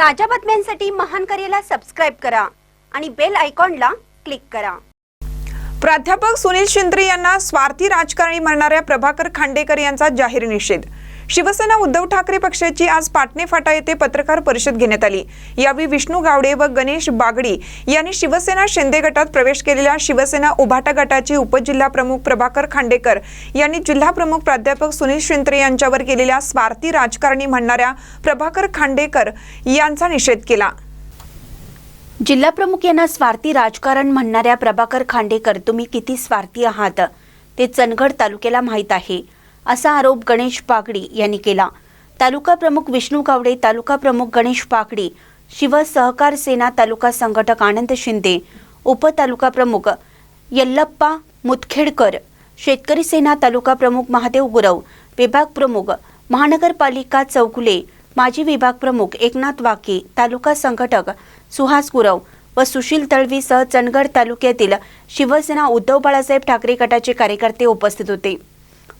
ताज्या बातम्यांसाठी महान करेला सबस्क्राइब करा आणि बेल आयकॉनला क्लिक करा। प्राध्यापक सुनील शिंत्रे यांना स्वार्थी राजकारणी म्हणणाऱ्या प्रभाकर खांडेकर यांचा जाहीर निषेध। शिवसेना उद्धव ठाकरे पक्षाची आज पाटणे फाटा येथे पत्रकार परिषद घेण्यात आली। यावेळी विष्णू गावडे व गणेश बागडी यांनी शिवसेना शिंदे गटात प्रवेश केलेल्या शिवसेना उभाटा गटाचे उपजिल्हा प्रमुख प्रभाकर खांडेकर यांनी जिल्हा प्रमुख प्राध्यापक सुनील शिंत्रे यांच्यावर केलेल्या स्वार्थी राजकारणी म्हणणाऱ्या प्रभाकर खांडेकर यांचा निषेध केला। जिल्हा प्रमुख यांना स्वार्थी राजकारण म्हणणाऱ्या प्रभाकर खांडेकर, तुम्ही किती स्वार्थी आहात ते चंदगड तालुक्याला माहीत आहे, असा आरोप गणेश बागडी यांनी केला। तालुका प्रमुख विष्णू गावडे, तालुका प्रमुख गणेश बागडी, शिव सहकार सेना तालुका संघटक आनंद शिंदे, उपतालुका प्रमुख यल्लप्पा मुतखेडकर, शेतकरी सेना तालुका प्रमुख महादेव गुरव, विभाग प्रमुख महानगरपालिका चौगुले, माजी विभाग प्रमुख एकनाथ वाके, तालुका संघटक सुहास गुरव व सुशील तळवी सह चंदगड तालुक्यातील शिवसेना उद्धव बाळासाहेब ठाकरे गटाचे कार्यकर्ते उपस्थित होते।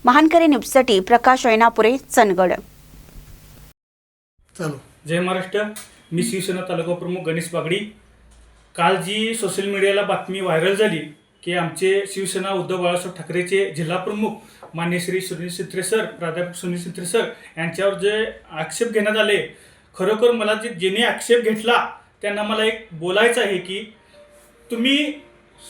महानकरे न्यूजसाठी प्रकाश ऐनापुरे, चंदगड। जय महाराष्ट्र। मी शिवसेना तालुका प्रमुख गणेश बागडी। काल जी सोशल मीडियाला बातमी व्हायरल झाली की आमचे शिवसेना उद्धव बाळासाहेब ठाकरेचे जिल्हा प्रमुख मान्य श्री सुनील शिंत्रे सर, प्राध्यापक सुनील शिंत्रे सर यांच्यावर जे आक्षेप घेण्यात आले, खरोखर मला ज्यांनी आक्षेप घेतला त्यांना मला एक बोलायचं आहे की तुम्ही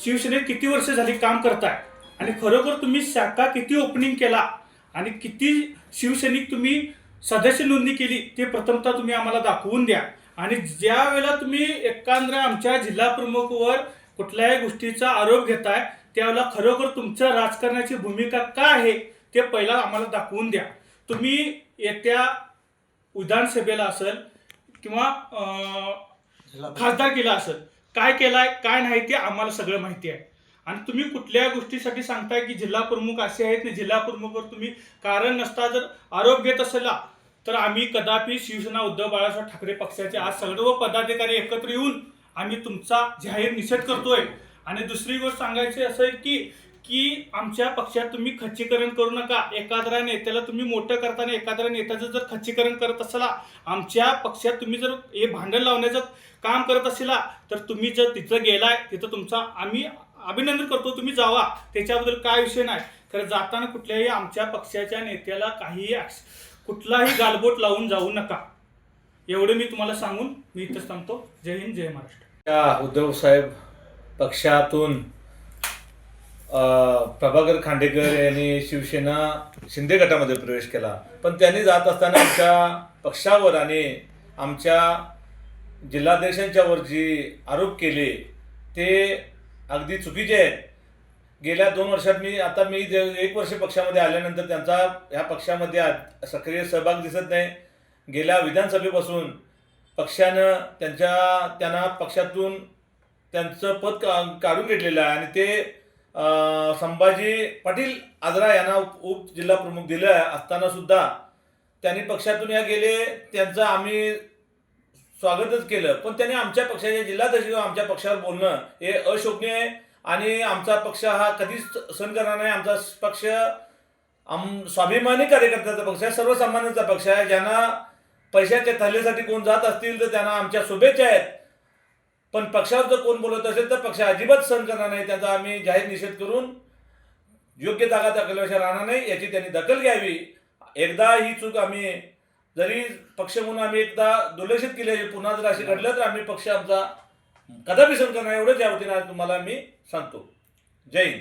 शिवसेनेत किती वर्ष झाली काम करताय आणि खरोखर तुम्ही शाखा किती ओपनिंग केला आणि किती शिवसैनिक तुम्ही सदस्य नोंदणी केली ते प्रथमतः तुम्ही आम्हाला दाखवून द्या। आणि ज्या वेळेला तुम्ही एकांद्र आमच्या जिल्हा प्रमुखवर कुठल्याही गोष्टीचा आरोप घेताय त्यावेळेला खरोखर तुमच्या राजकारणाची भूमिका काय आहे ते पहिला आम्हाला दाखवून द्या। तुम्ही येत्या विधानसभेला असेल किंवा खासदारकीला असेल काय केलाय काय नाही ते आम्हाला सगळं माहिती आहे। आणि तुम्ही कुठल्या गोष्टीसाठी सांगताय की जिल्हा प्रमुख असे आहेत आणि जिल्हा प्रमुखवर तुम्ही कारण नसता जर आरोप घेत असेल तर आम्ही कदापि शिवसेना उद्धव बाळासाहेब ठाकरे पक्षाचे आज सर्व पदाधिकारी एकत्र येऊन आम्ही तुमचा जाहीर निषेध करतोय। आणि दुसरी गोष्ट सांगायची असं आहे की आमच्या पक्षात तुम्ही खच्चीकरण करू नका। एखाद्या नेत्याला तुम्ही मोठं करताना एखाद्या नेत्याचं जर खच्चीकरण करत असाल, आमच्या पक्षात तुम्ही जर हे भांडण लावण्याचं काम करत असेल तर तुम्ही जर तिथं गेलाय तिथं तुमचा आम्ही अभिनंदन करतो, तुम्ही जावा, त्याच्याबद्दल काय विषय नाही। खरं जाताना कुठल्याही आमच्या पक्षाच्या नेत्याला कुठलाही गालबोट लावून जाऊ नका, एवढे मी तुम्हाला सांगून मी इथंच थांबतो। जय हिंद, जय महाराष्ट्र। उद्धव साहेब पक्षातून प्रभाकर खांडेकर यांनी शिवसेना शिंदे गटामध्ये प्रवेश केला, पण त्यांनी जात असताना आमच्या पक्षावर आणि आमच्या जिल्हाध्यक्षांच्यावर जी आरोप केले ते अगदी चुकीचे आहेत। गेल्या 2 वर्षात मी 1 वर्ष पक्षामध्ये आल्यानंतर त्यांचा ह्या पक्षामध्ये सक्रिय सहभाग दिसत नाही। गेल्या विधानसभेपासून पक्षानं त्यांना पक्षातून त्यांचं पद काढून घेतलेलं आहे आणि ते संभाजी पाटील आजरा यांना उपजिल्हा प्रमुख दिलं असताना सुद्धा त्यांनी पक्षातून गेले, त्यांचं आम्ही स्वागतच केलं, पण त्यांनी आमच्या पक्षाच्या जिल्हाध्यक्ष आमच्या पक्षावर बोलणं हे अशोभनीय आहे आणि आमचा पक्ष हा कधीच सहन करणार नाही। आमचा पक्ष स्वाभिमानी कार्यकर्त्याचा पक्ष आहे, सर्वसामान्यांचा पक्ष आहे। ज्यांना पैशाच्या थल्लेसाठी कोण जात असतील तर त्यांना आमच्या शुभेच्छा आहेत, पण पक्षावर जर कोण बोलत असेल तर पक्ष अजिबात सहन करणार नाही। त्यांचा आम्ही जाहीर निषेध करून योग्य जागा दाखवल्याशिवाय राहणार नाही, याची त्यांनी दखल घ्यावी। एकदा ही चूक आम्ही जरी पक्ष म्हणून आम्ही एकदा दुर्लक्षित केले, पुन्हा जर असे घडलं तर आम्ही पक्ष आमचा कदापि सहन करणार, एवढंच या वतीने तुम्हाला मी सांगतो। जय हिंद।